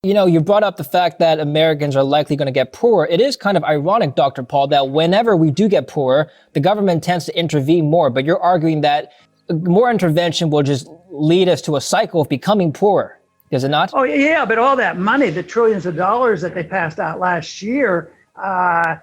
You brought up the fact that Americans are likely going to get poorer. It is kind of ironic, Dr. Paul, that whenever we do get poorer, the government tends to intervene more. But you're arguing that more intervention will just lead us to a cycle of becoming poorer. Is it not? Oh, yeah, but all that money, the trillions of dollars that they passed out last year, a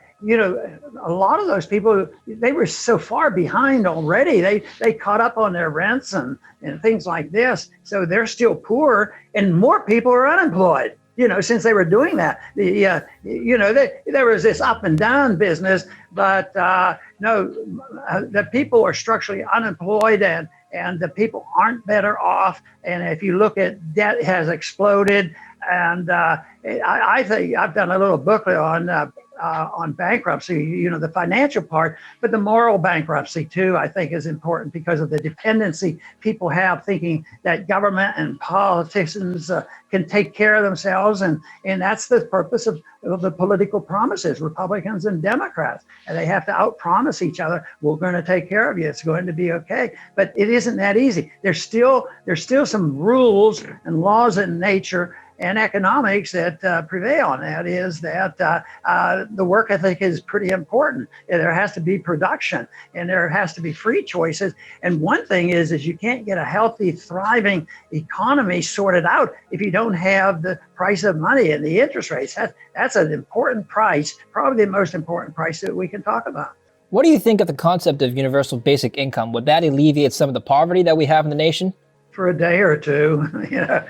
lot of those people, they were so far behind already. They caught up on their rents and things like this. So they're still poor, and more people are unemployed, since they were doing that. There was this up and down business, but the people are structurally unemployed, and the people aren't better off. And if you look at debt has exploded. And I think I've done a little booklet on bankruptcy, the financial part, but the moral bankruptcy too, I think is important because of the dependency people have thinking that government and politicians can take care of themselves. And that's the purpose of the political promises, Republicans and Democrats. And they have to outpromise each other. We're going to take care of you. It's going to be okay. But it isn't that easy. There's still some rules and laws in nature and economics that prevail, and that is that the work ethic is pretty important. And there has to be production, and there has to be free choices. And one thing is you can't get a healthy, thriving economy sorted out if you don't have the price of money and the interest rates. That's an important price, probably the most important price that we can talk about. What do you think of the concept of universal basic income? Would that alleviate some of the poverty that we have in the nation? For a day or two,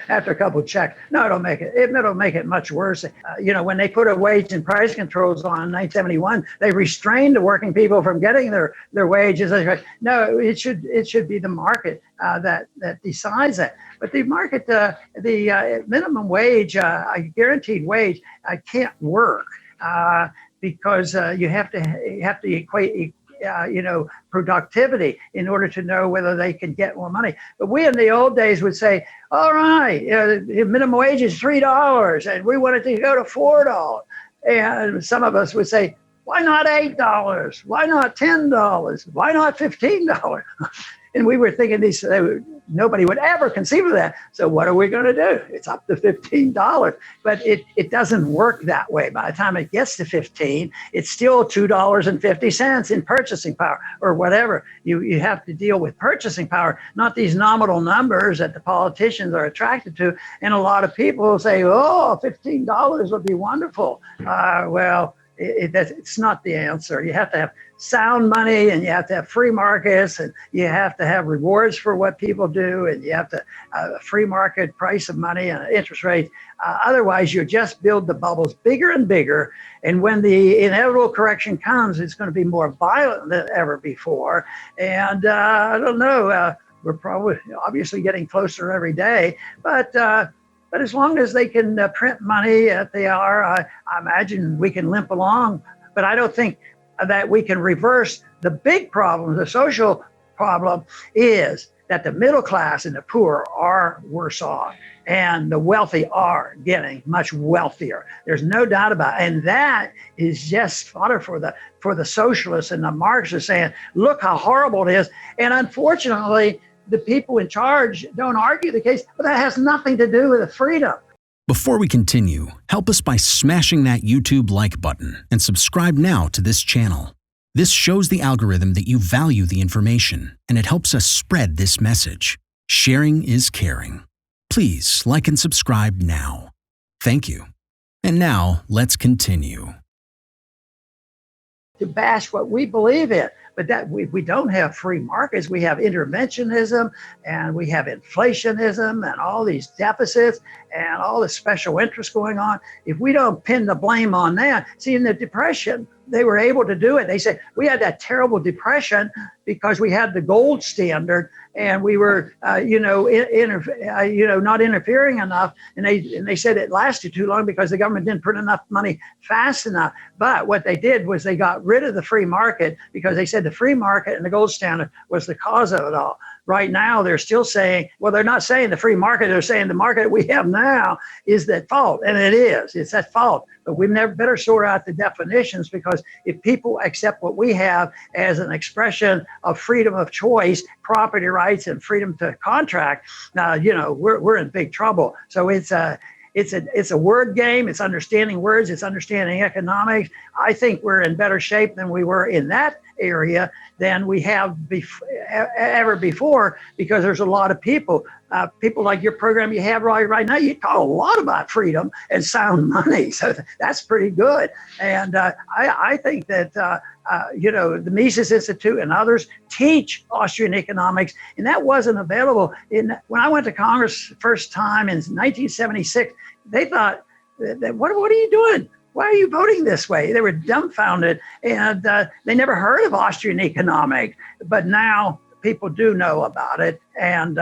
after a couple of checks. No, it'll make it much worse. When they put a wage and price controls on in 1971, they restrained the working people from getting their wages. No, it should be the market that decides that. But the market, the minimum wage, a guaranteed wage, can't work because you have to equate productivity in order to know whether they can get more money. But we in the old days would say, all right, the minimum wage is $3 and we want it to go to $4. And some of us would say, why not $8? Why not $10? Why not $15? And we were thinking nobody would ever conceive of that. So what are we going to do? It's up to $15. But it doesn't work that way. By the time it gets to 15, it's still $2.50 in purchasing power or whatever. You have to deal with purchasing power, not these nominal numbers that the politicians are attracted to. And a lot of people say, oh, $15 would be wonderful. It's not the answer. You have to have sound money, and you have to have free markets, and you have to have rewards for what people do, and you have to a free market price of money and interest rate. Otherwise, you just build the bubbles bigger and bigger. And when the inevitable correction comes, it's going to be more violent than ever before. And I don't know. We're probably obviously getting closer every day, but as long as they can print money, they are, I imagine we can limp along. But I don't think that we can reverse the big problem. The social problem is that the middle class and the poor are worse off, and the wealthy are getting much wealthier. There's no doubt about it. And that is just fodder for the socialists and the Marxists saying, look how horrible it is. And unfortunately, the people in charge don't argue the case, but that has nothing to do with the freedom. Before we continue, help us by smashing that YouTube like button and subscribe now to this channel. This shows the algorithm that you value the information, and it helps us spread this message. Sharing is caring. Please like and subscribe now. Thank you. And now let's continue. To bash what we believe in. But that we don't have free markets. We have interventionism, and we have inflationism, and all these deficits and all the special interests going on. If we don't pin the blame on that, see, in the Depression, they were able to do it. They said, we had that terrible depression because we had the gold standard, and we were, not interfering enough. And they said it lasted too long because the government didn't print enough money fast enough. But what they did was they got rid of the free market because they said the free market and the gold standard was the cause of it all. Right now, they're still saying, well, they're not saying the free market. They're saying the market we have now is at fault. And it is. It's at fault. But we never better sort out the definitions, because if people accept what we have as an expression of freedom of choice, property rights, and freedom to contract, we're in big trouble. So it's it's a word game. It's understanding words. It's understanding economics. I think we're in better shape than we were in that area than we have ever before, because there's a lot of people like your program you have right now. You talk a lot about freedom and sound money, so that's pretty good. And I think that the Mises Institute and others teach Austrian economics, and that wasn't available when I went to Congress first time in 1976. They thought, what are you doing? Why are you voting this way? They were dumbfounded, and they never heard of Austrian economics. But now people do know about it, and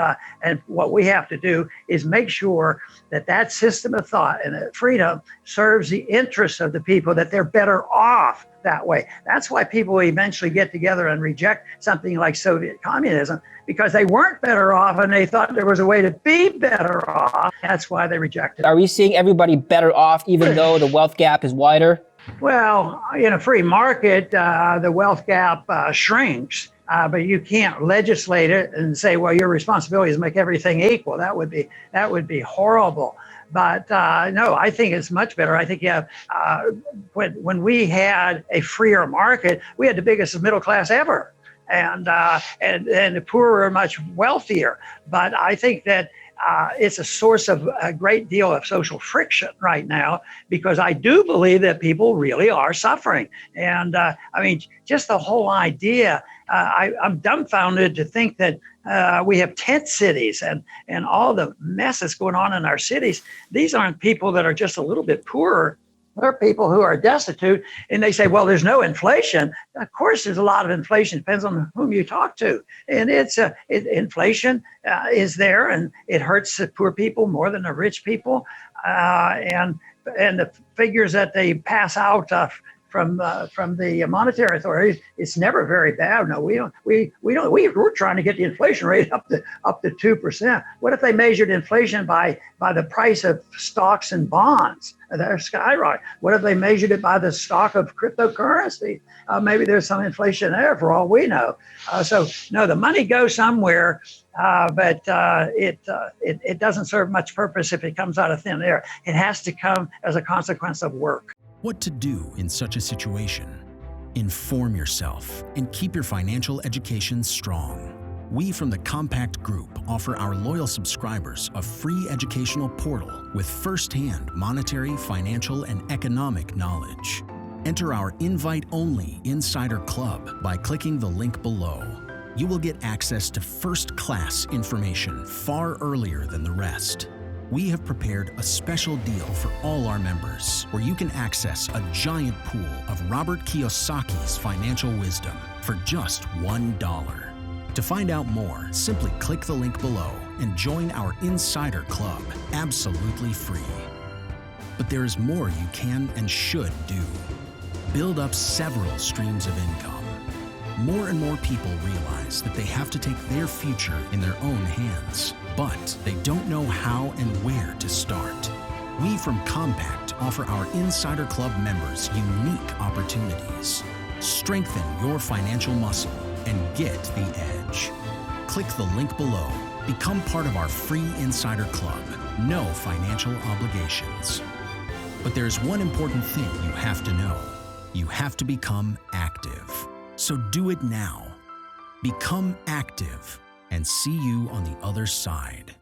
what we have to do is make sure that system of thought and that freedom serves the interests of the people, that they're better off that way. That's why people eventually get together and reject something like Soviet communism, because they weren't better off and they thought there was a way to be better off. That's why they rejected it. Are we seeing everybody better off even though the wealth gap is wider? Well, in a free market, the wealth gap shrinks. But you can't legislate it and say, well, your responsibility is to make everything equal. That would be horrible. But no, I think it's much better. I think when we had a freer market, we had the biggest middle class ever, and the poor were much wealthier. But I think that it's a source of a great deal of social friction right now, because I do believe that people really are suffering. And I mean, just the whole idea, I'm dumbfounded to think that we have tent cities and all the mess that's going on in our cities. These aren't people that are just a little bit poorer. There are people who are destitute, and they say, well, there's no inflation. Of course, there's a lot of inflation. Depends on whom you talk to. And inflation is there, and it hurts the poor people more than the rich people. And the figures that they pass out from the monetary authorities, it's never very bad. No, we're trying to get the inflation rate up to 2%. What if they measured inflation by the price of stocks and bonds? They're skyrocketing. What if they measured it by the stock of cryptocurrency? Maybe there's some inflation there for all we know. So no, the money goes somewhere, but it doesn't serve much purpose if it comes out of thin air. It has to come as a consequence of work. What to do in such a situation? Inform yourself and keep your financial education strong. We from the Compact Group offer our loyal subscribers a free educational portal with first-hand monetary, financial, and economic knowledge. Enter our invite-only Insider Club by clicking the link below. You will get access to first-class information far earlier than the rest. We have prepared a special deal for all our members, where you can access a giant pool of Robert Kiyosaki's financial wisdom for just $1. To find out more, simply click the link below and join our Insider Club absolutely free. But there is more you can and should do. Build up several streams of income. More and more people realize that they have to take their future in their own hands, but they don't know how and where to start. We from Compact offer our Insider Club members unique opportunities. Strengthen your financial muscle and get the edge. Click the link below. Become part of our free Insider Club. No financial obligations. But there's one important thing you have to know. You have to become active. So do it now. Become active, and see you on the other side.